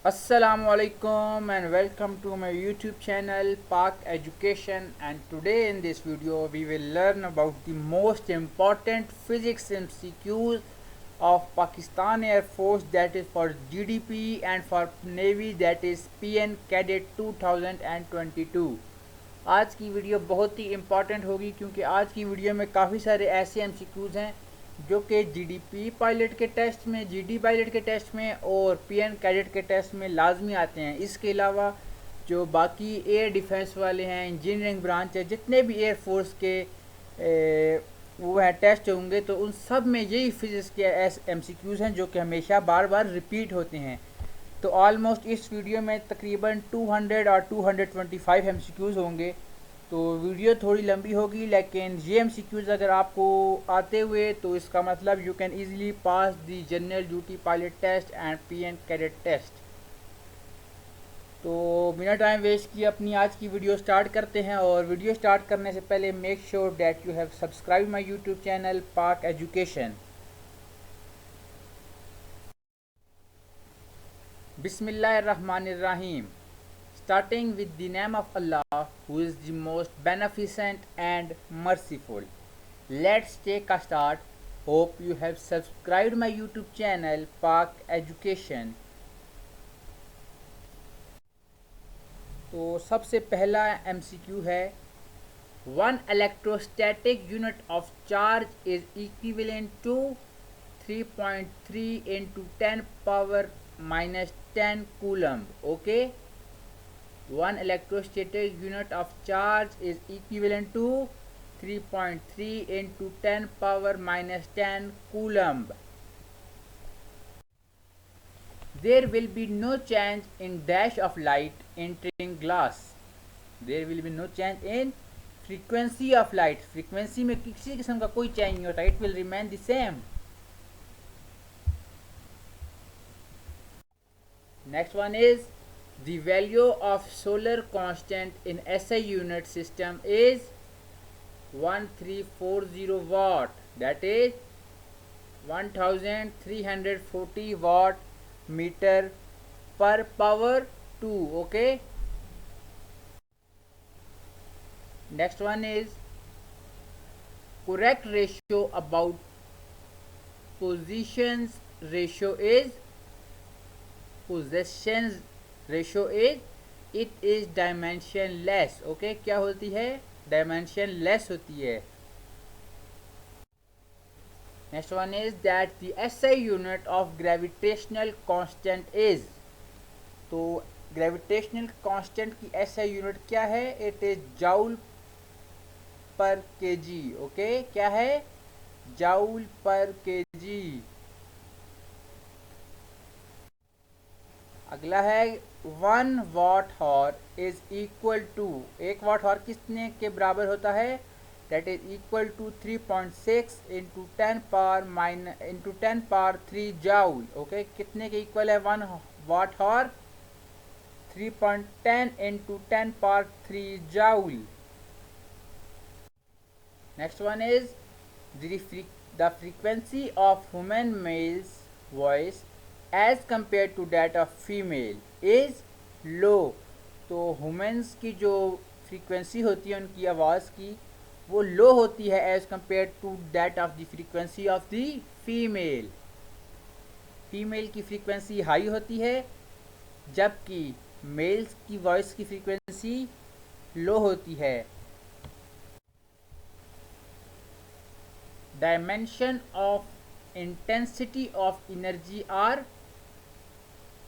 Assalamualaikum and welcome to my YouTube channel Park Education, and today in this video we will learn about the most important physics MCQs of Pakistan Air Force, that is for GDP, and for Navy, that is PN Cadet 2022। आज की video बहुत ही important होगी क्योंकि आज की video में काफ़ी सारे ऐसे एमसीक्यूज़ हैं जो कि जीडीपी पायलट के टेस्ट में, जीडी पायलट के टेस्ट में और पीएन कैडेट के टेस्ट में लाजमी आते हैं। इसके अलावा जो बाकी एयर डिफेंस वाले हैं, इंजीनियरिंग ब्रांच है, जितने भी एयर फोर्स के वो है टेस्ट होंगे, तो उन सब में यही फिजिक्स के एमसीक्यूज़ हैं जो कि हमेशा बार बार रिपीट होते हैं। तो ऑलमोस्ट इस वीडियो में तकरीबन 200 और 225 एमसीक्यूज़ होंगे। तो वीडियो थोड़ी लंबी होगी, लेकिन ये एमसीक्यूज़ अगर आपको आते हुए तो इसका मतलब you can easily pass the general duty pilot test and PN cadet test. तो बिना टाइम वेस्ट किए अपनी आज की वीडियो स्टार्ट करते हैं। और वीडियो स्टार्ट करने से पहले make sure that you have subscribe my YouTube channel park education. Bismillahirrahmanirrahim. Starting with the name of Allah, who is the most beneficent and merciful. Let's take a start. Hope you have subscribed my YouTube channel Park Education. तो सबसे पहला MCQ है, one electrostatic unit of charge is equivalent to 3.3 into 10 power minus 10 coulomb. Okay, one electrostatic unit of charge is equivalent to 3.3 into 10 power minus 10 coulomb. There will be no change in dash of light entering glass. There will be no change in frequency of light. frequency में किसी किस्म का कोई change नहीं होता, it will remain the same. Next one is, the value of solar constant in SI unit system is 1340 watt, that is 1340 watt meter per power 2. Okay, next one is, correct ratio about positions ratio is it is dimensionless. Okay, क्या होती है? dimensionless होती है। Next one is that the SI unit of gravitational constant is. तो gravitational constant की SI unit क्या है? It is joule per KG. Okay, क्या है? Joule per KG. अगला है, 1 watt hour is equal to, 1 watt hour कितने के बराबर होता है? That is equal to 3.6 into 10 power 3 joule. Okay, कितने के इक्वल है 1 watt hour? 3.10 into 10 power 3 joule. Next one is, the frequency of human males voice as compare to that of female is low. तो humans की जो frequency होती है उनकी आवाज़ की, वो लो होती है as compare to that of the frequency of the female. Female की फ्रीक्वेंसी हाई होती है जबकि मेल्स की वॉइस की फ्रीक्वेंसी लो होती है। Dimension of intensity of energy are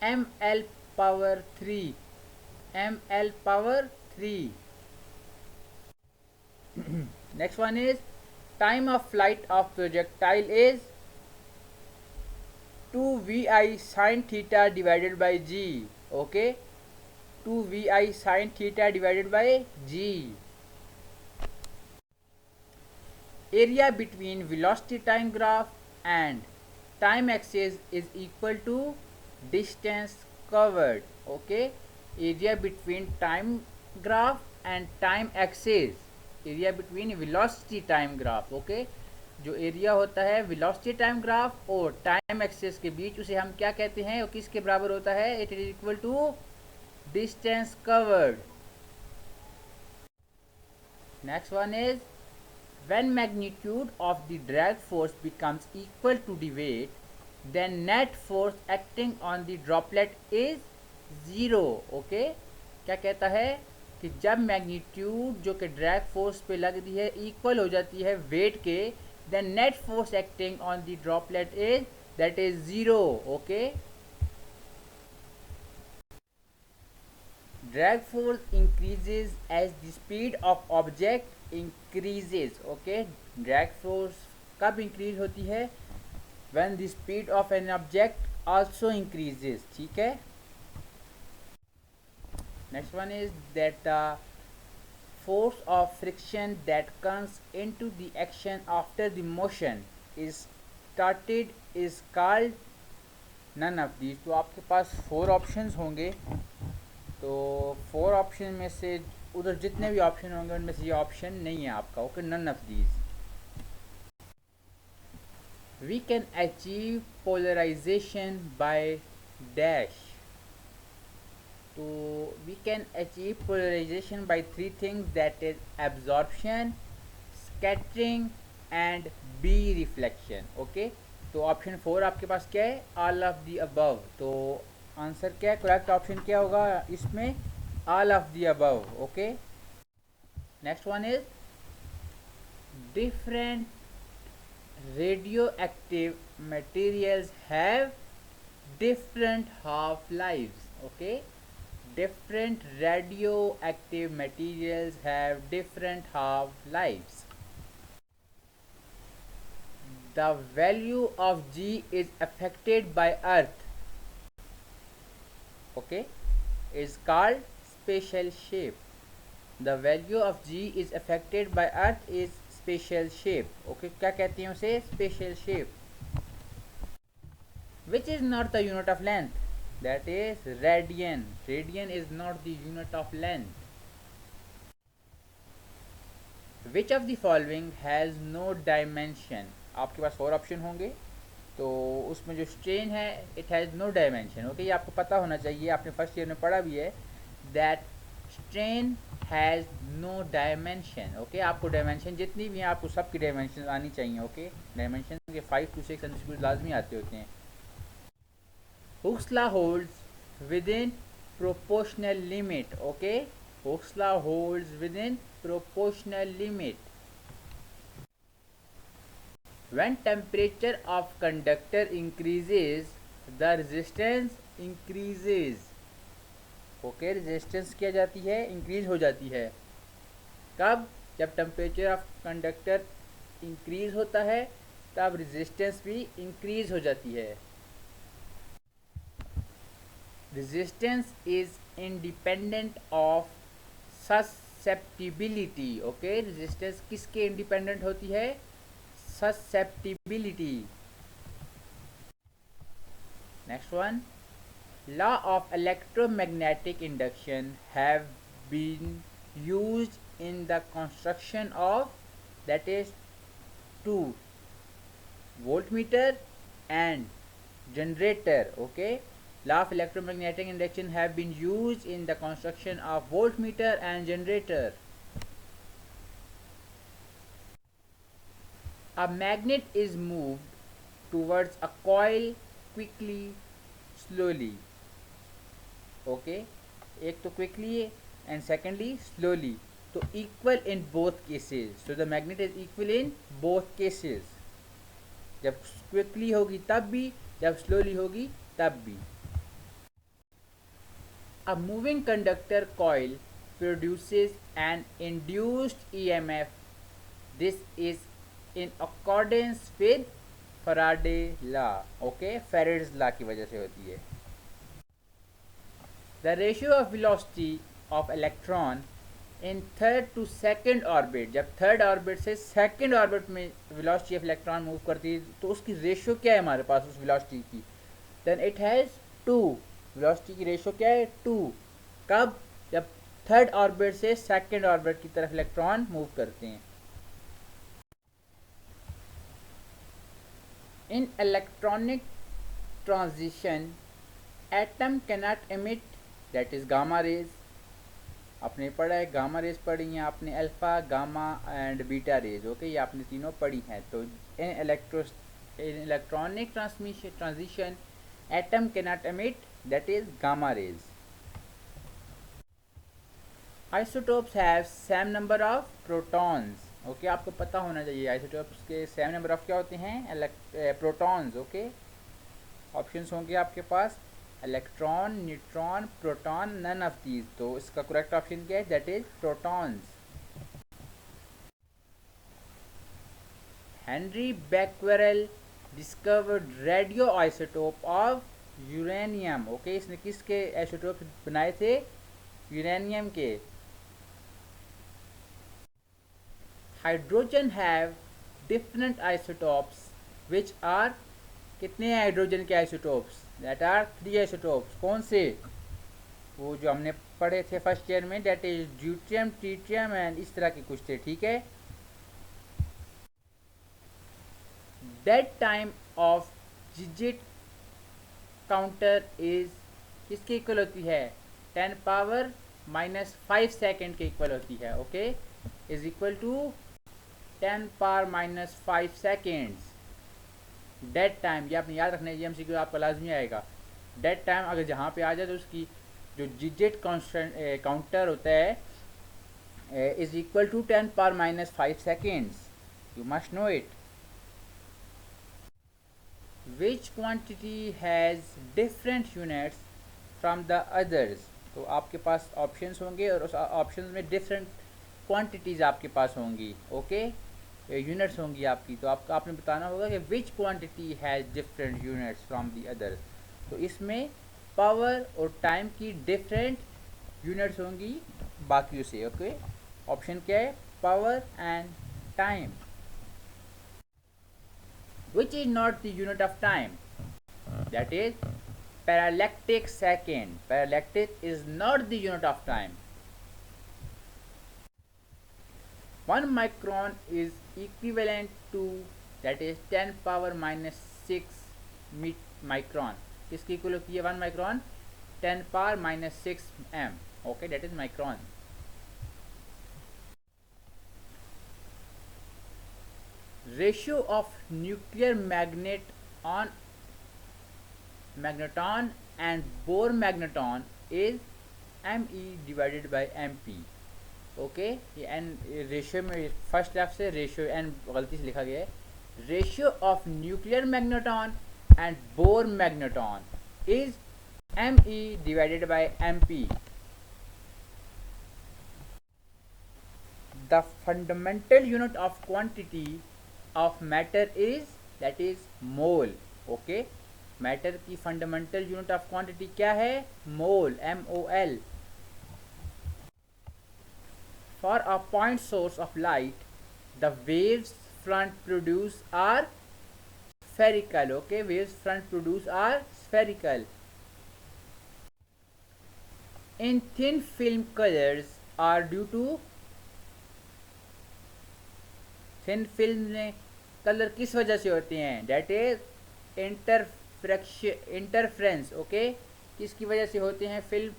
ml power 3, ml power 3. Next one is, time of flight of projectile is 2 vi sin theta divided by g. Okay, 2 vi sin theta divided by g. Area between velocity time graph and time axis is equal to distance covered. Okay, area between time graph and time axis, area between velocity time graph. Okay, जो area होता है velocity time graph और time access के बीच, उसे हम क्या कहते हैं और किसके बराबर होता है? It is equal to distance covered. Next one is when magnitude of the drag force becomes equal to the weight, then net force acting on the droplet is zero. Okay, क्या कहता है कि जब मैग्नीट्यूड जो कि drag force पे लगती है इक्वल हो जाती है वेट के, then net force acting on the droplet is that is zero. Okay, drag force increases as the speed of object increases. okay, drag force कब increase होती है? when the speed of an object also increases. ठीक है. next one is that the force of friction that comes into the action after the motion is started is called none of these. तो आपके पास 4 options होंगे. तो 4 option में से उधर जितने भी ऑप्शन होंगे उनमें से ये ऑप्शन नहीं है आपका. Okay, none of these. We can achieve polarisation by dash. तो we can achieve polarisation by 3 things, that is absorption, scattering and B reflection. Okay, तो ऑप्शन 4 आपके पास क्या है? All of the above. तो आंसर क्या है? करेक्ट ऑप्शन क्या होगा इसमें? All of the above. Okay, next one is different radioactive materials have different half lives. Okay, different radioactive materials have different half lives. The value of G is affected by Earth. okay, is called spatial shape. The value of G is affected by Earth is spatial shape. okay, क्या कहते हैं उसे? spatial shape. which is not the unit of length? that is radian. Radian is not the unit of length. which of the following has no dimension? आपके पास 4 option होंगे. तो उसमें जो strain है it has no dimension. Okay, ये आपको पता होना चाहिए, आपने फर्स्ट ईयर में पढ़ा भी है that strain has no dimension. Okay, आपको डायमेंशन जितनी भी हैं आपको सबकी डायमेंशन आनी चाहिए. ओके, डायमेंशन के 5 to 6 अंडरस्टूड लाजमी आते होते हैं. Hooke's law holds with in proportional limit. Okay, Hooke's law holds with in proportional limit. when temperature of conductor increases the resistance increases. Okay, resistance क्या जाती है? इंक्रीज हो जाती है. कब? जब टेम्परेचर ऑफ कंडक्टर इंक्रीज होता है तब रेजिस्टेंस भी इंक्रीज हो जाती है. Resistance is independent of susceptibility. Okay, resistance किसके इंडिपेंडेंट होती है? susceptibility. next one, law of electromagnetic induction have been used in the construction of, that is 2 voltmeter and generator. okay, law of electromagnetic induction have been used in the construction of voltmeter and generator. A magnet is moved towards a coil quickly, slowly. okay, एक तो quickly and secondly slowly. तो equal in both cases. so the magnet is equal in both cases. जब quickly होगी तब भी, जब slowly होगी तब भी. A moving conductor coil produces an induced EMF. this is in accordance with Faraday law. okay, Faraday's law की वजह से होती है. the ratio of velocity of electron in third to second orbit. जब थर्ड ऑर्बिट से second orbit में velocity of electron move करती है तो उसकी रेशियो क्या है हमारे पास उस velocity की? then it has 2. velocity की रेशियो क्या है? 2. कब? जब थर्ड ऑर्बिट से सेकंड ऑर्बिट की तरफ इलेक्ट्रॉन मूव करते हैं. In electronic transition, atom cannot emit, that is gamma rays. आपने पढ़ा है गामा रेज पढ़ी हैं आपने, alpha gamma and beta raise, okay, ये आपने तीनों पढ़ी हैं. तो इन electronic transition atom cannot emit, that is gamma rays. Isotopes have same number of protons, okay, आपको पता होना चाहिए आइसोटोप्स के सेम नंबर ऑफ क्या होते हैं, प्रोटॉन्स. ओके, ऑप्शंस होंगे आपके पास electron, neutron, proton, none of these. तो इसका करेक्ट ऑप्शन क्या है, that is protons. Henry Becquerel discovered radioisotope of uranium. Okay, इसने किसके आइसोटोप बनाए थे, यूरेनियम के. Hydrogen have different isotopes which are, कितने हाइड्रोजन के आइसोटोप्स, दैट आर 3 आइसोटोप्स. कौन से, वो जो हमने पढ़े थे फर्स्ट ईयर में, that is deuterium, tritium and इस तरह के कुछ थे. ठीक है. Dead time of Geiger counter is किसके इक्वल होती है, 10 पावर माइनस 5 सेकेंड के इक्वल होती है. Okay, is equal to 10 power minus 5 seconds. Dead time, ये आपने याद रखना है, ये एमसीक्यू आपका लाजमी आएगा. डेड टाइम अगर जहाँ पे आ जाए तो उसकी जो जिजेट काउंटर होता है is equal to 10 power minus 5 seconds. You must know it. Which quantity has different units from the others. तो आपके पास ऑप्शंस होंगे और उस ऑप्शंस में डिफरेंट क्वांटिटीज़ आपके पास होंगी. ओके, यूनिट्स होंगी आपकी. तो आपने बताना होगा कि विच quantity has different units from the others. तो इसमें पावर और टाइम की डिफरेंट यूनिट्स होंगी बाकियों से. ओके, ऑप्शन क्या है, power and time. Which is not the unit of time, that is parallactic second. Parallactic is not the unit of time. 1 micron is equivalent to, that is 10 power minus 6 micron. किसकी equal होती है 1 micron, 10 power minus 6 m. Okay, that is micron. Ratio of nuclear magnet on magneton and Bohr magneton is me divided by mp. Okay, ये N ratio में first left से ratio N गलती से लिखा गया है. Ratio of nuclear magneton and bore magneton is me divided by mp. The fundamental unit of quantity of matter is, that is mole. Okay, matter की fundamental unit of quantity क्या है, mole, MOL. For a point source of light the waves front produce are spherical. Okay, waves front produce are spherical. In thin film colours are due to, thin film में colour किस वजह से होते हैं, that is interference. Okay, किसकी वजह से होते हैं फिल्म,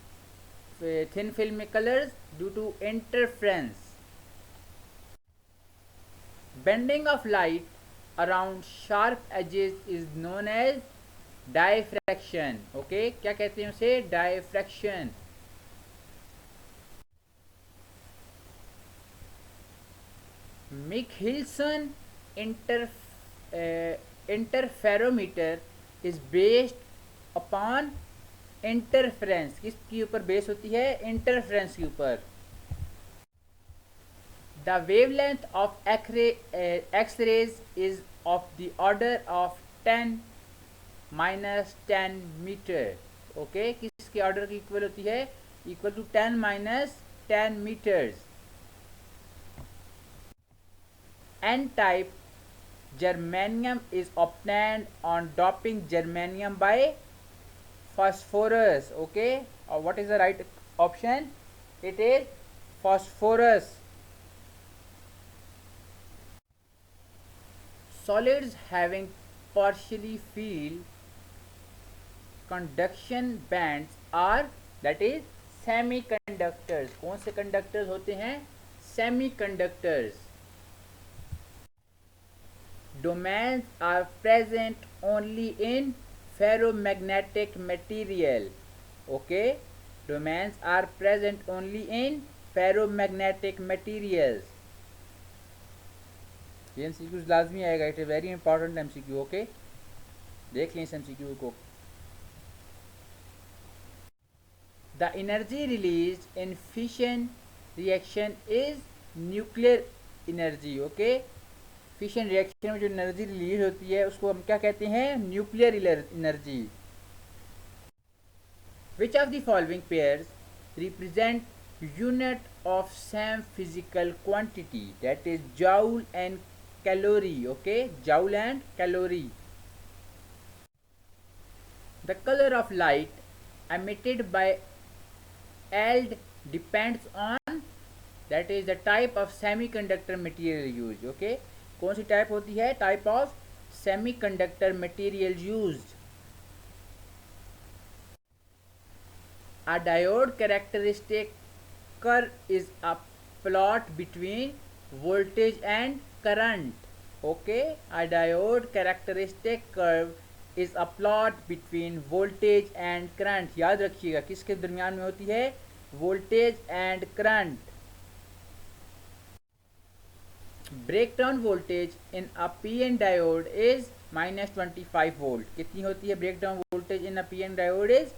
थिन फिल्म में colours, due to interference. Bending of light around sharp edges is known as diffraction. Okay, क्या कहते हैं उसे, diffraction. Michelson interferometer is based upon interference. किसके ऊपर बेस होती है, इंटरफ्रेंस के ऊपर. The wavelength of X-rays is of the order of 10 minus 10 meter. Okay, किसके ऑर्डर की इक्वल होती है, equal to 10 minus 10 meters. N-type germanium is obtained on doping germanium by phosphorus. Okay, what is the right option, it is phosphorus. Solids having partially filled conduction bands are, that is semiconductors. कौन से conductors होते हैं? Semiconductors. Domains are present only in ferromagnetic material. Okay, domains are present only in ferromagnetic materials. ये MCQ लाजमी आएगा, it is very important MCQ. Okay, देख लें इस एमसीक्यू को. The energy release in fission reaction is nuclear energy. Okay, fission reaction में जो energy release होती है उसको हम क्या कहते हैं? Nuclear energy. Which of the following pairs represent unit of same physical quantity, that is joule and calorie. Okay, joule and calorie. The colour of light emitted by ALD depends on, that is the type of semiconductor material used. Okay, कौन सी type होती है? Type of semiconductor material used. A diode characteristic curve is a plot between voltage and current. Okay, a diode characteristic curve is a plot between voltage and current. याद रखिएगा किसके दरमियान में होती है? Voltage and current. Breakdown voltage in a PN diode is -25 volt. कितनी होती है breakdown voltage in a PN diode? Is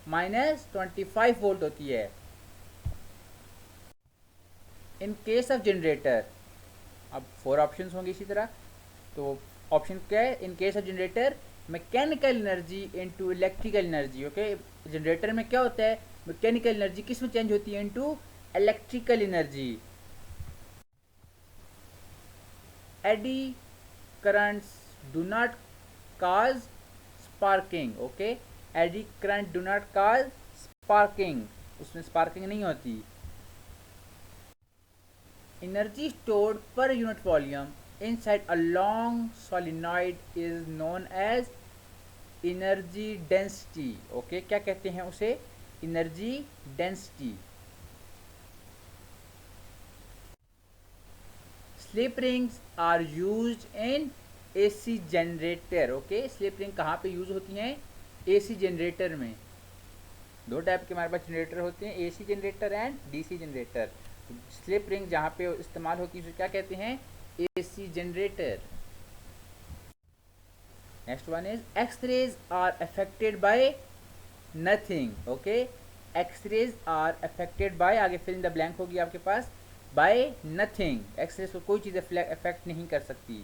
-25 volt होती है. इन केस ऑफ जनरेटर, अब 4 ऑप्शंस होंगे इसी तरह. तो ऑप्शन क्या है? In case of generator mechanical energy into electrical energy. Okay, generator में क्या होता है? मैकेनिकल एनर्जी किस में चेंज होती है? Into electrical energy. Eddy currents do not cause sparking. Okay, eddy current do not cause sparking, उसमें स्पार्किंग नहीं होती. Energy stored per unit volume inside a long solenoid is known as energy density. Okay, क्या कहते हैं उसे? energy density. slip rings are used in AC generator. Okay, slip ring कहाँ पे use होती हैं? AC जनरेटर में. 2 टाइप के हमारे पास जनरेटर होते हैं, AC generator and DC generator. Slip ring जहाँ पे इस्तेमाल होती है उसे क्या कहते हैं? AC generator. Next one is X-rays are affected by nothing. Okay, X-rays are affected by, आगे fill in the blank होगी आपके पास, by nothing. X-rays को कोई चीज़ affect नहीं कर सकती.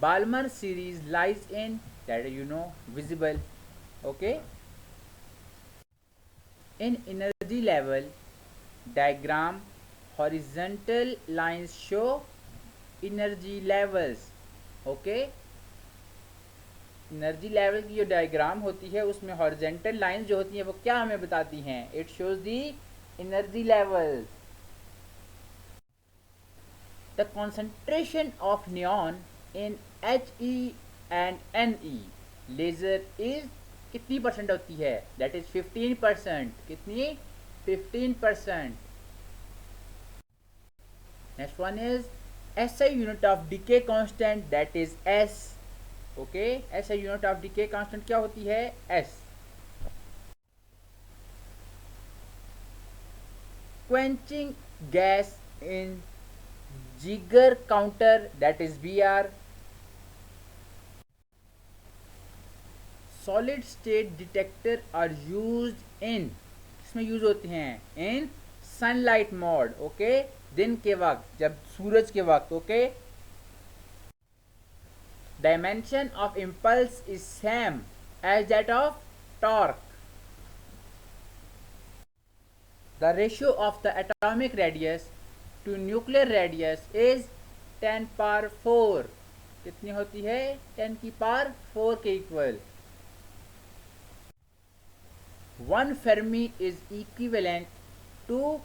Balmer series lies in, that you know, visible. Okay, in energy level diagram horizontal lines show energy levels. Okay, energy level की जो डायग्राम होती है उसमें हॉरिजेंटल लाइंस जो होती हैं वो क्या हमें बताती हैं? It shows the energy levels. The concentration of neon in HE and NE laser is कितनी परसेंट होती है? That is 15%. कितनी? 15%. Next one is SI unit of decay constant, that is S. Okay, SI unit of decay constant क्या होती है? S. Quenching gas in Geiger counter, that is BR. Solid state detector are used in, किसमें use होते हैं? In sunlight mode. Okay, दिन के वक्त, जब सूरज के वक्त. Okay, dimension of impulse is same as that of torque. The ratio of the atomic radius to nuclear radius is 10 power 4. कितनी होती है? 10 की पावर 4 के equal. 1 fermi is equivalent to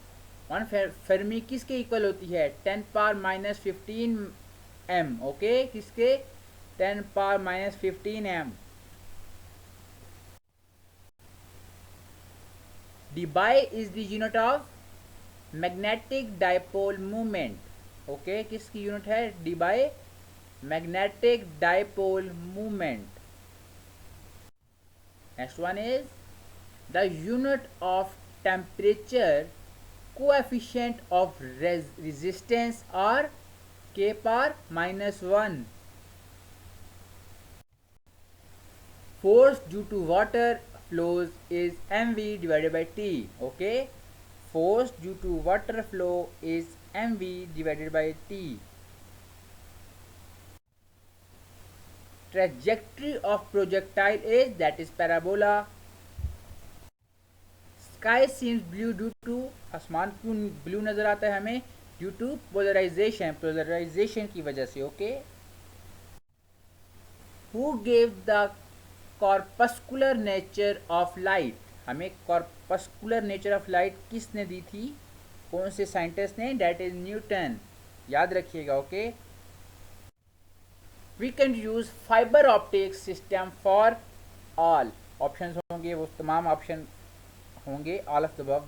1 fermi किसके इक्वल होती है? 10 पावर -15 m. ओके, किसके 10 power minus 15 m. dBi is the unit of magnetic dipole moment. Okay, किसकी यूनिट है? dBi magnetic dipole moment. Next one is the unit of temperature coefficient of resistance are k power minus 1. Force due to water flows is mv divided by t. Okay, force due to water flow is mv divided by t. Trajectory of projectile is, that is parabola. Sky seems blue due to, आसमान क्यों blue नजर आता है हमें? Due to polarisation की वजह से. Okay, who gave the corpuscular nature of light? हमें कॉर्पस्कुलर नेचर ऑफ लाइट किसने दी थी? कौन से साइंटिस्ट ने? That is Newton. याद रखिएगा. Okay, we can use fibre optic system for all. Option होंगे, वो तमाम ऑप्शन होंगे. ऑल ऑफ द अबव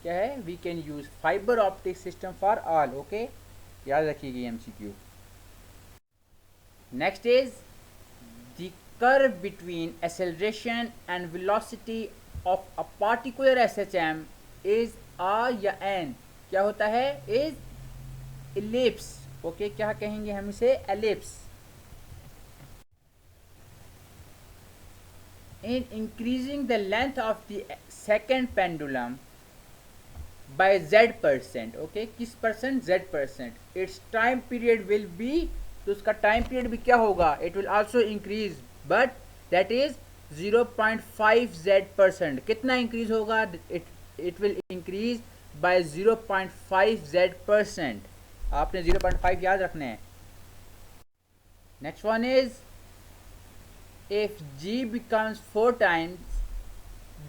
क्या है? We can use fibre optic system for all. Okay, याद रखिएगा MCQ. Next is the curve between acceleration and velocity of a particular SHM is r या n. क्या होता है? is ellipse. ओके, क्या कहेंगे हम इसे? ellipse. In increasing the length of the second pendulum by z%. Okay, किस percent? z%. its time period will be, तो उसका टाइम पीरियड भी क्या होगा? it will also increase, but that is 0.5 z%. कितना इंक्रीज होगा? it will increase by 0.5 z%. आपने 0.5 याद रखना है. next one is if g becomes 4 times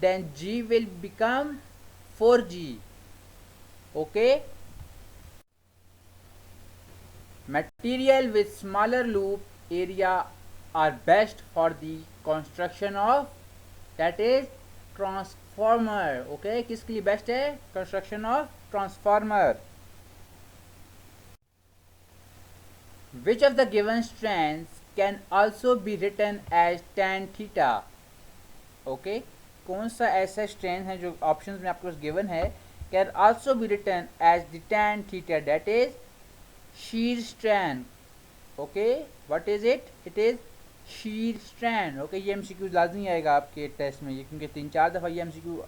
then g will become 4g. okay, material with smaller loop area are best for the construction of, that is transformer. okay, किसके लिए best है? construction of transformer. which of the given strands can also be written as tan theta? okay, कौन सा ऐसा strand है जो options में आपके पास गिवन है, can also be written as the tan theta, that is shear strand. okay, what is it? it is shear strand. Okay, ये MCQ लाजमी आएगा आपके टेस्ट में, ये क्योंकि 3-4 दफ़ा ये एमसीक्यू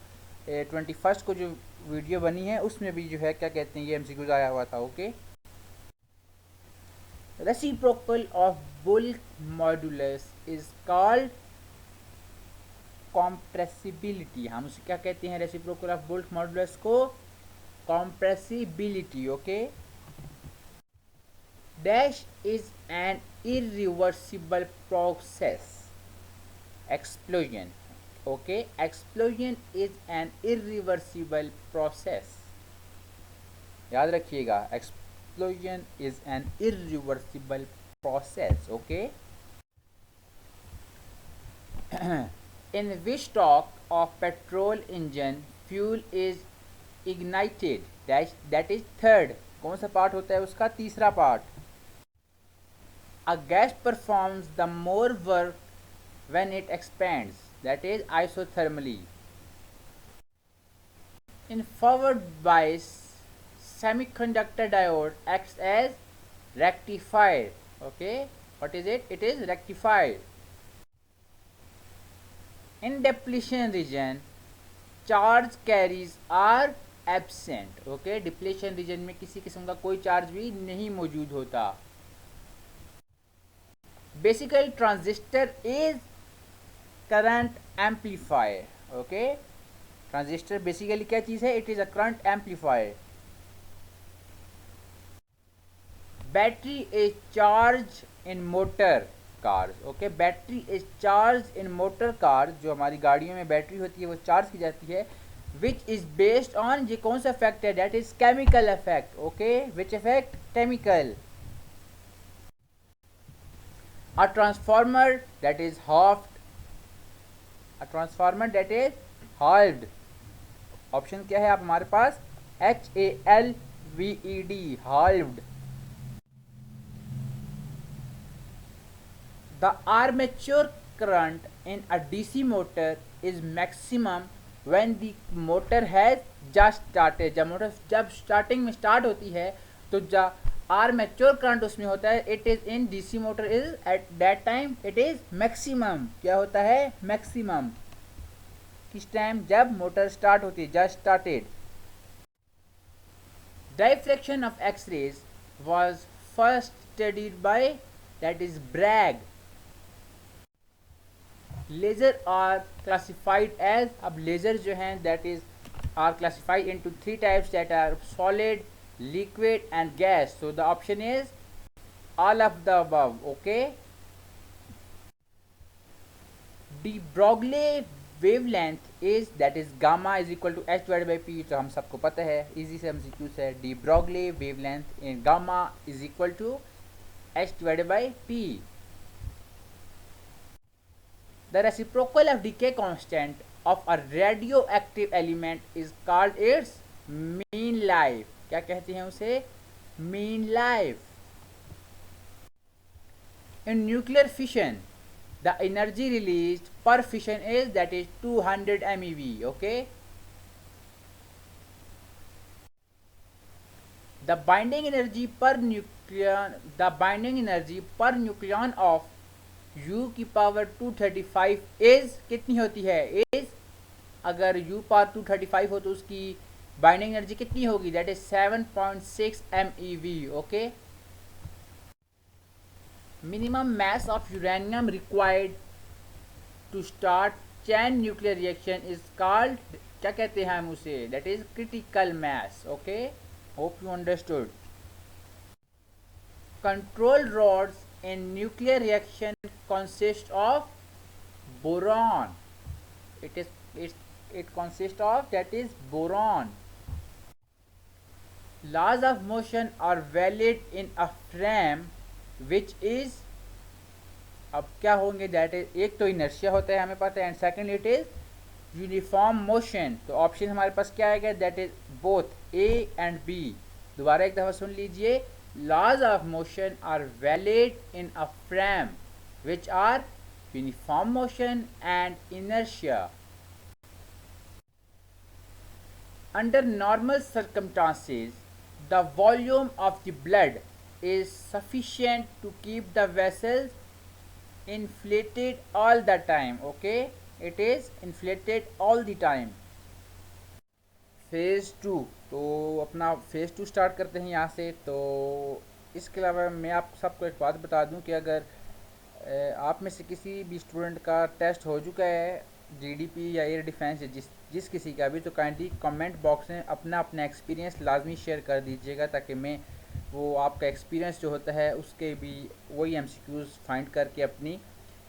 21st को जो वीडियो बनी है उसमें भी जो है क्या कहते हैं ये एमसीक्यूज आया हुआ था. Okay, reciprocal of bulk modulus is called compressibility. हम उसे क्या कहते हैं? रेसिप्रोकल ऑफ बुल्क मॉड्यूलस को compressibility. Okay, dash is an irreversible process. explosion. okay, explosion is an irreversible process. याद रखिएगा, explosion is an irreversible process. okay, in which stalk of petrol engine fuel is ignited? that is third. कौन सा part होता है उसका? तीसरा part. A gas performs the more work when it expands, that is isothermally. In forward bias, semiconductor diode acts as rectifier. okay, what is it? it is rectifier. In depletion region, charge carriers are absent. okay, depletion region में किसी किस्म का कोई charge भी नहीं मौजूद होता. basically transistor is current amplifier. okay, transistor basically क्या चीज़ है? it is a current amplifier. battery is charged in motor cars. okay, battery is charged in motor cars. जो हमारी गाड़ियों में बैटरी होती है वो चार्ज की जाती है. which is based on, ये कौन सा फैक्ट है? that is chemical effect. okay, which effect? chemical. A transformer that is halved. A transformer that is halved. Option क्या है आप हमारे पास? HALVED, halved. The armature current in a DC motor is maximum when the motor has just started. जब motor जब starting में start होती है तो आर्मेचर करंट उसमें होता है, it is in DC motor is at that time it is maximum. क्या होता है? मैक्सिमम. किस टाइम? जब मोटर स्टार्ट होती है, just started. Diffraction of X-rays was first studied by, that is, Bragg. Laser are classified as, अब laser जो हैं that is are classified into three types, that are solid, liquid and gas. So the option is all of the above. Okay. De Broglie wavelength is, that is gamma is equal to h divided by p. तो हम सबको पता है, easy से MCQ है. De Broglie wavelength in gamma is equal to h divided by p. The reciprocal of decay constant of a radioactive element is called its mean life. क्या कहते हैं उसे? mean life. In nuclear fission, the energy released per fission is, that is 200 MeV. Okay. The binding energy per nucleon of U की power 235 is कितनी होती है? Is, अगर U power 235 हो तो उसकी बाइंडिंग एनर्जी कितनी होगी? That is 7.6 MeV. Okay. Minimum mass of uranium required to start chain nuclear reaction is called, क्या कहते हैं हम उसे? That is critical mass. Okay. Hope you understood. Control rods in nuclear reaction consist of boron. It consists of, that is, boron. Laws of motion are valid in a frame which is, अब क्या होंगे? That is, एक तो inertia होता है हमें पता है, and second it is uniform motion. तो ऑप्शन हमारे पास क्या आएगा? That is both A and B. दोबारा एक दफ़ा सुन लीजिए. Laws of motion are valid in a frame which are uniform motion and inertia. Under normal circumstances, the volume of the blood is sufficient to keep the vessels inflated all the time. Okay, it is inflated all the time. Phase 2, तो अपना phase 2 start करते हैं यहाँ से. तो इसके अलावा मैं आप सबको एक बात बता दूं कि अगर आप में से किसी भी स्टूडेंट का टेस्ट हो चुका है जीडीपी या एयर डिफेंस, जिस किसी का भी, तो काइंडली कमेंट बॉक्स में अपना अपना एक्सपीरियंस लाजमी शेयर कर दीजिएगा, ताकि मैं वो आपका एक्सपीरियंस जो होता है उसके भी वही MCQs फाइंड करके अपनी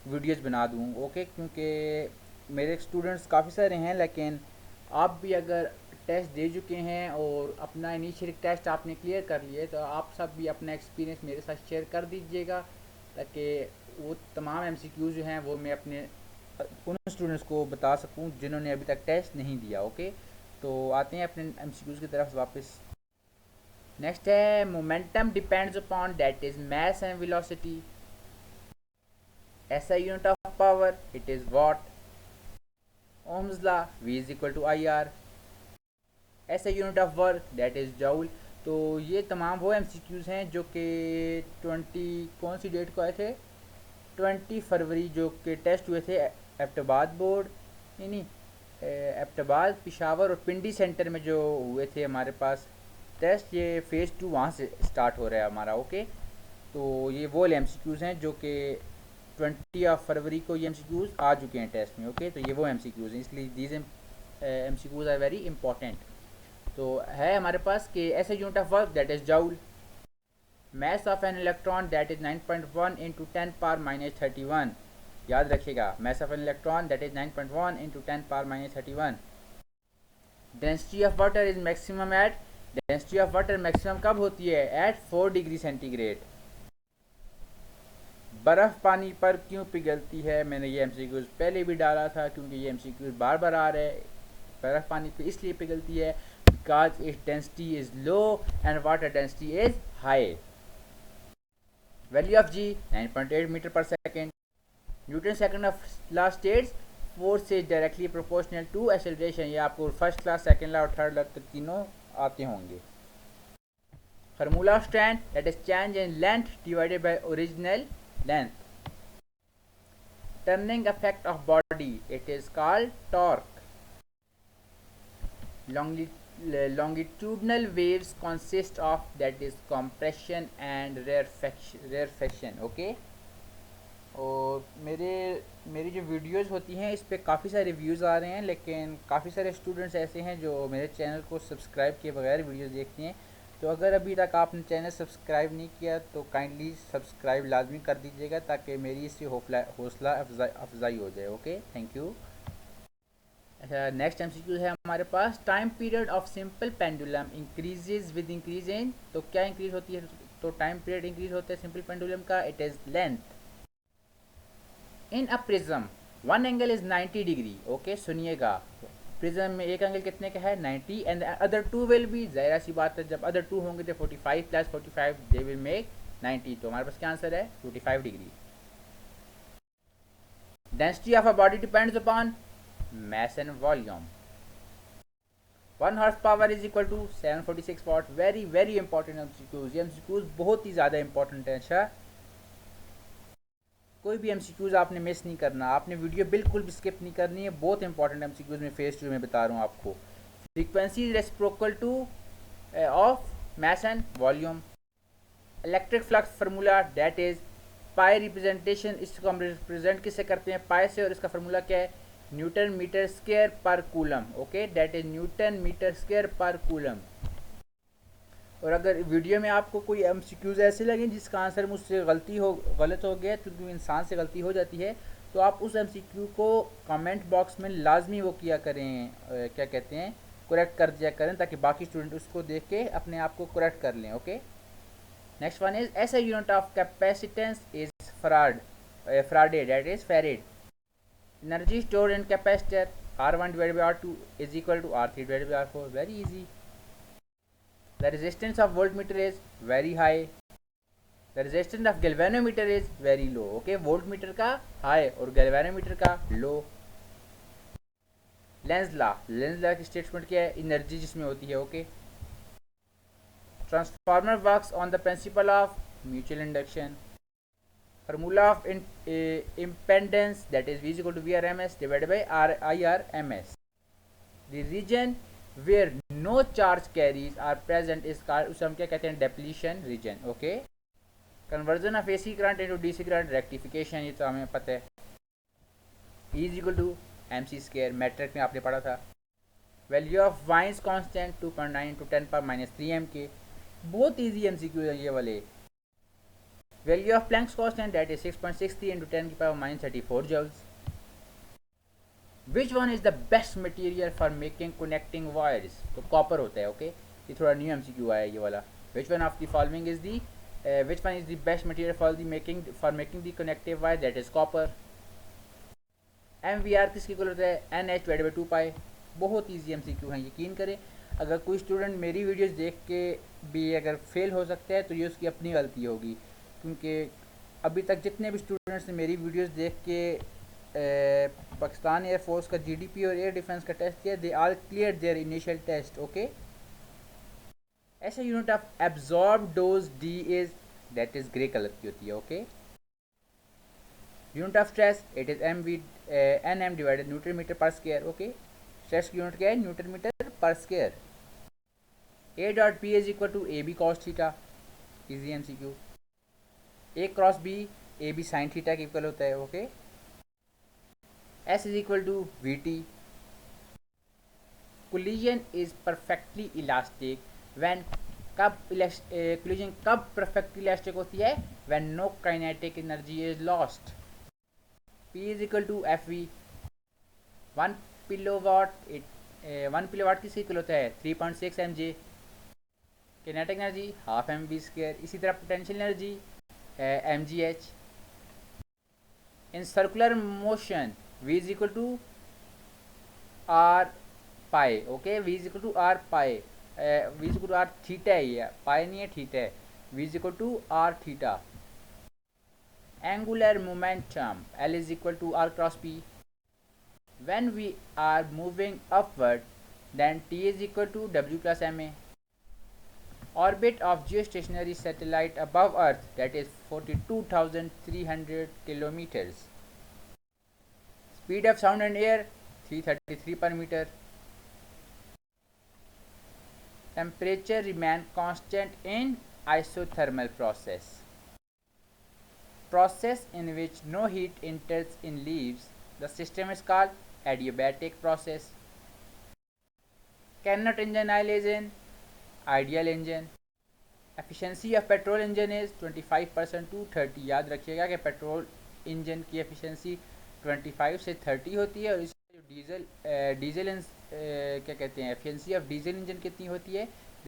वीडियोस बना दूँ. ओके. क्योंकि मेरे स्टूडेंट्स काफ़ी सारे हैं, लेकिन आप भी अगर टेस्ट दे चुके हैं और अपना इनिशियल टेस्ट आपने क्लियर कर लिए, तो आप सब भी अपना एक्सपीरियंस मेरे साथ शेयर कर दीजिएगा, ताकि वो तमाम MCQs जो हैं वो मैं अपने उन स्टूडेंट्स को बता सकूं जिन्होंने अभी तक टेस्ट नहीं दिया. ओके. तो आते हैं अपने MCQs की तरफ वापस. नेक्स्ट है momentum depends upon, that is mass and velocity. SI unit of power, it is watt. Ohm's law, V is equal to IR. SI unit of work, that is joule. तो ये तमाम वो MCQs हैं जो कि 20 कौन सी date को आए थे? 20 फरवरी, जो कि टेस्ट हुए थे एबटाबाद बोर्ड, नहीं एबटाबाद, पिशावर और पिंडी सेंटर में जो हुए थे हमारे पास टेस्ट. ये फ़ेज़ 2 वहाँ से स्टार्ट हो रहा है हमारा. ओके. तो ये वो MCQs हैं जो कि 20 फरवरी को ये MCQs आ चुके हैं टेस्ट में. ओके. तो ये वो MCQs हैं, इसलिए these MCQs are very important. तो है हमारे पास कि SI unit of work, that is joule. mass of an electron, that is 9.1 into 10 power minus 31. याद रखिएगा, mass of an electron, that is 9.1 into 10 power minus 31. density of water is maximum at, density of water maximum कब होती है? at 4 degree centigrade. बर्फ़ पानी पर क्यों पिघलती है? मैंने ये एमसीक्यूज़ पहले भी डाला था, क्योंकि ये एमसीक्यूज़ बार बार आ रहे हैं। बर्फ़ पानी पे इसलिए पिघलती है because its density is low and water density is high. Value of G 9.8 metre per second. Newton second of law states force is directly proportional to acceleration. ये आपको फर्स्ट लॉ, सेकंड लॉ और third law तक तीनों आते होंगे। Formula of strength that is change in length divided by original length. Turning effect of body it is called torque. longitudinal waves consist of that is compression and rarefaction okay। और मेरी जो videos होती हैं इस पे काफ़ी सारे views आ रहे हैं, लेकिन काफ़ी सारे स्टूडेंट्स ऐसे हैं जो मेरे चैनल को सब्सक्राइब किए बगैर वीडियोस देखते हैं। तो अगर अभी तक आपने चैनल सब्सक्राइब नहीं किया तो काइंडली सब्सक्राइब लाजमी कर दीजिएगा, ताकि मेरी इससे हौसला अफजाई हो जाए। Okay, thank you. अच्छा, नेक्स्ट एमसीक्यू है हमारे पास। Time period of simple pendulum increases with increase in. तो क्या इंक्रीज होती है? तो टाइम पीरियड इंक्रीज होता है सिंपल पेंडुलम का, it is length. In a prism one angle is 90 डिग्री। ओके, सुनिएगा, प्रिज्म में एक एंगल कितने का है? 90 and other two will be, जाहिर सी बात है जब अदर टू होंगे तो 45 प्लस 45 दे विल मेक 90। तो हमारे पास क्या आंसर है? 45 degree. Density of a body depends upon mass and volume। 1 horse power is equal to 746 watt। Very very important MCQs. ये एमसीक्यूज बहुत ही ज़्यादा इंपॉर्टेंट है। अच्छा, कोई भी एमसीक्यूज आपने मिस नहीं करना, आपने वीडियो बिल्कुल भी स्किप नहीं करनी है। बहुत इंपॉर्टेंट एमसीक्यूज में फेज 2 में बता रहा हूँ आपको। Frequency is reciprocal two of mass and volume. Electric flux formula that is pi representation. इसको हम रिप्रेजेंट किससे करते हैं? पाई से, और इसका फार्मूला क्या है? Newton metre square per coulomb. Okay, that is Newton metre square per coulomb. और अगर वीडियो में आपको कोई एमसीक्यूज ऐसे लगे जिसका आंसर मुझसे गलत हो गया, क्योंकि इंसान से गलती हो जाती है, तो आप उस एमसीक्यू को कमेंट बॉक्स में लाजमी वो किया करें, क्या कहते हैं, करेक्ट कर दिया करें, ताकि बाकी स्टूडेंट उसको देख के अपने आप को करेक्ट कर लें। ओके, नेक्स्ट वन इज ऐसा unit of capacitance is Faraday that is फेरेड। Energy stored in capacitor R1 divided by R2 is equal to R3 divided by R4। Very easy। The resistance of voltmeter is very high। The resistance of galvanometer is very low। Okay, voltmeter का high और galvanometer का low। Lenz law की statement क्या है? Energy जिसमें होती है। Okay, transformer works on the principle of mutual induction. Formula of impedance that is V is equal to VRMS divided by IRMS। The region where no charge carries are present is called, उसे हम क्या कहते हैं? depletion region। okay, conversion of AC current into DC current rectification, ये तो हमें पता है। E is equal to MC square, matric में आपने पढ़ा था। Value of Wien's constant 2.9 into 10 power minus 3 MK। बहुत easy MCQ है ये वाले। Value of Planck's constant that is 6.63 into 10 की power minus 34 joules। Which one is the best material for making connecting wires? तो कॉपर होता है। Okay, ये थोड़ा न्यू एमसीक्यू आया ये वाला। Which one of the following is the which one is the best material for making the connective wire? That is copper। MVR किसकी equal होता है? NH divided by 2 pi। बहुत ईजी एमसीक्यू है, यकीन करें। अगर कोई स्टूडेंट मेरी वीडियोस देख के भी अगर फेल हो सकता है तो ये उसकी अपनी गलती होगी, क्योंकि अभी तक जितने भी स्टूडेंट्स ने मेरी वीडियोस देख के पाकिस्तान एयरफोर्स का जीडीपी और एयर डिफेंस का टेस्ट किया, they all clear their initial test. Okay, ऐसा unit of absorb dose D is that is gray colour की होती है। Okay, unit of stress it is NM divided newton metre per square. Okay, stress की unit क्या है? Newton metre per square. A dot P is equal to AB cos theta. Easy MCQ. A cross B AB sine theta के equal होता है। Okay, S is equal to VT। Collision is perfectly elastic when, collision कब perfectly elastic होती है? When no kinetic energy is lost. P is equal to FV। 1 kilowatt किसके equal होता है? 3.6 mJ। Kinetic energy half mv square. इसी तरह potential energy mgh। In circular motion, V is equal to R pi. Okay, V is equal to R pi. V is equal to R theta है, pi नहीं है, theta है. V is equal to R theta. Angular momentum, L is equal to R cross P. When we are moving upward, then T is equal to W plus ma. Orbit of geostationary satellite above Earth, that is 42,300 kilometers. Speed of sound and air 333 per meter. Temperature remain constant in isothermal process. Process in which no heat enters in leaves. The system is called adiabatic process. Carnot engine oil is in ideal engine. Efficiency of petrol engine is 25% to 30. याद रखिएगा कि petrol engine की efficiency 25 से 30 होती है, और इसका जो डीजल क्या कहते हैं, एफिशिएंसी ऑफ डीजल इंजन कितनी होती है,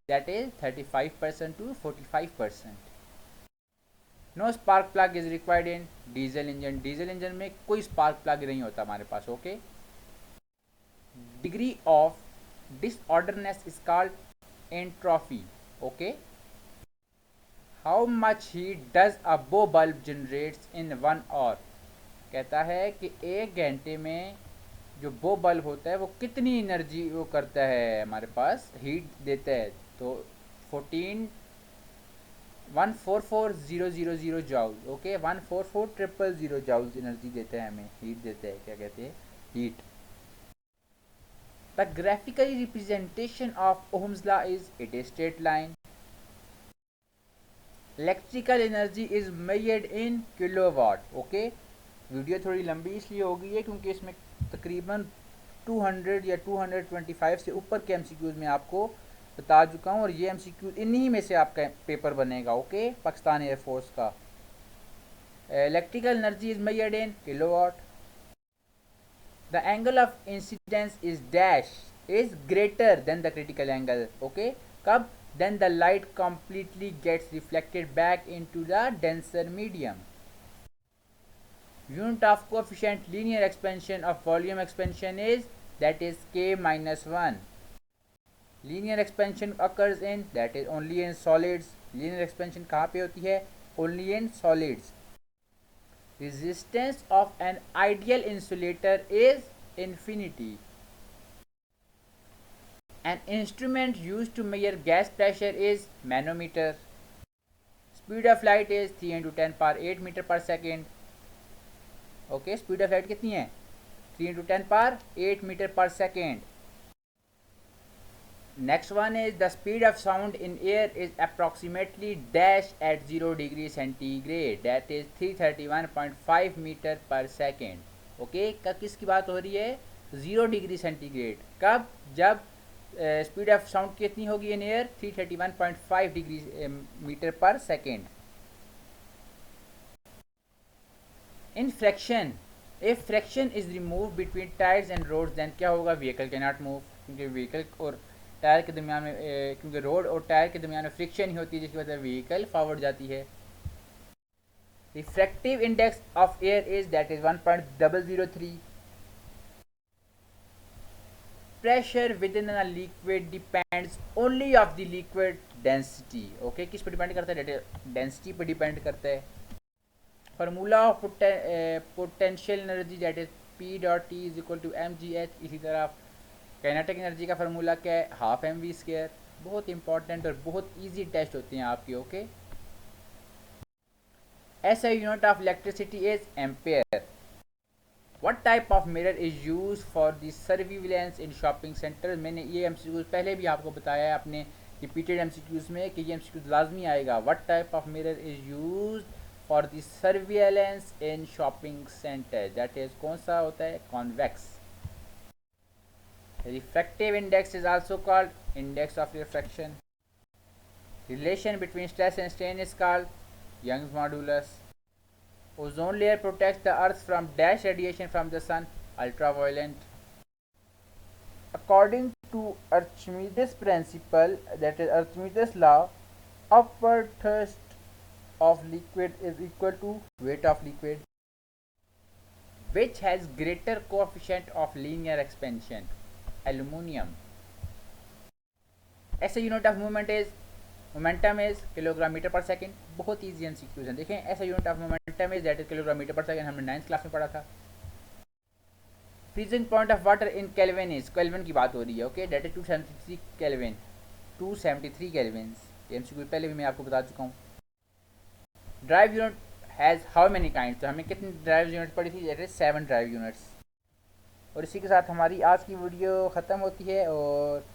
that is 35% to 45%. No spark plug is required in diesel engine. Diesel engine में कोई स्पार्क प्लग नहीं होता हमारे पास. Okay. Degree of disorderness is called entropy. Okay. How much heat does a bo bulb generates in 1 our. कहता है कि 1 घंटे में जो बो बल्ब होता है वो कितनी एनर्जी वो करता है, हमारे पास हीट देता है. तो 144,000 जॉल. ओके, 144,000 जॉल्स एनर्जी देता है, हमें हीट देता है. क्या कहते हैं, heat. The graphical representation of Ohm's law is it is straight line. Electrical energy is measured in kilowatt. Okay. Video थोड़ी लंबी इसलिए हो गई है क्योंकि इसमें तकरीबन 200 या 225 से ऊपर के एमसीक्यूज में आपको बता चुका हूँ, और ये एमसीक्यूज इन्हीं में से आपका पेपर बनेगा. ओके. पाकिस्तान एयरफोर्स का. Electrical energy is measured in kilowatt. The angle of incidence is dash is greater than the critical angle. Okay. कब? then the light completely gets reflected back into the denser medium. Unit of coefficient linear expansion of volume expansion is, that is k minus 1. Linear expansion occurs in, that is only in solids. Linear expansion कहाँ पे होती है? Only in solids. Resistance of an ideal insulator is infinity. An instrument used to measure gas pressure is manometer. Speed of light is 3 into 10 power 8 meter per second. Okay, speed of light कितनी है? 3 into 10 power 8 meter per second. Next one is the speed of sound in air is approximately dash at 0 degree centigrade. That is 331.5 meter per second. Okay, कब किसकी बात हो रही है? 0 degree centigrade. कब? जब स्पीड ऑफ साउंड कितनी होगी in air? 331.5 degree metre per second. In fraction, if fraction is remove between tyres and roads, then क्या होगा? Vehicle can not move. क्योंकि व्हीकल और टायर के दरमियान में क्योंकि रोड और टायर के दरमियान में फ्रिक्शन ही होती है, जिसकी वजह से व्हीकल फॉरवर्ड जाती है. Refractive index of air is, that is 1.003. Pressure within a liquid depends only of the liquid density. Okay, किस पे डिपेंड करता है? डेंसिटी पे डिपेंड करता है. Formula of potential energy, that is P dot T is equal to mgh. इसी तरह kinetic energy का फार्मूला क्या है? Half mv². बहुत इंपॉर्टेंट और बहुत इजी टेस्ट होते हैं आपके. Okay. SI unit of electricity is ampere. What type of mirror is used for the surveillance in shopping center? मैंने ये MCQs पहले भी आपको बताया है अपने repeated MCQs में कि ये MCQs लाजमी आएगा. What type of mirror is used for the surveillance in shopping center? That is कौन सा होता है? Convex. Refractive index is also called index of refraction. Relation between stress and strain is called Young's modulus. Ozone layer protects the earth from dash radiation from the sun, ultraviolet. According to Archimedes principle, that is Archimedes law, upward thrust of liquid is equal to weight of liquid. which has greater coefficient of linear expansion? Aluminium. ऐसे unit of movement is momentum is kilogram metre per second. बहुत easy MCQs हैं. देखें, ऐसा unit of momentum is that is kilogram metre per second. हमने 9th class में पढ़ा था. Freezing point of water in Kelvin is, Kelvin की बात हो रही है. Okay, that is 273 Kelvin. 273 Kelvin. ये एमसीक्यू पहले भी मैं आपको बता चुका हूँ. Derived unit has how many kind. तो हमें कितनी ड्राइव यूनिट पड़ी थी? That is 7 drive units. और इसी के साथ हमारी आज की वीडियो ख़त्म होती है. और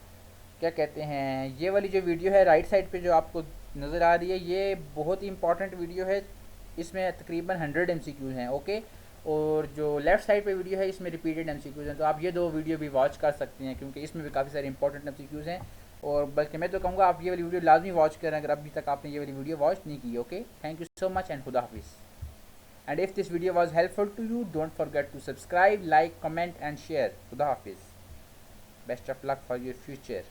क्या कहते हैं, ये वाली जो वीडियो है राइट साइड पे जो आपको नज़र आ रही है, ये बहुत ही इंपॉर्टेंट वीडियो है. इसमें तकरीबन 100 एमसीक्यूज़ हैं. ओके, और जो लेफ़्ट साइड पे वीडियो है इसमें रिपीटेड एमसीक्यूज़ हैं. तो आप ये दो वीडियो भी वॉच कर सकते हैं क्योंकि इसमें भी काफ़ी सारे इंपॉर्टेंट एमसीक्यूज़ हैं. और बल्कि मैं तो कहूँगा आप ये वाली वीडियो लाजमी वॉच करें अगर अभी तक आपने ये वाली वीडियो वॉच नहीं की. Okay, thank you so much and खुदा हाफिज़. And if this video was helpful to you, don't forget to subscribe, like, comment and share. Khuda Hafiz. Best of luck for your future.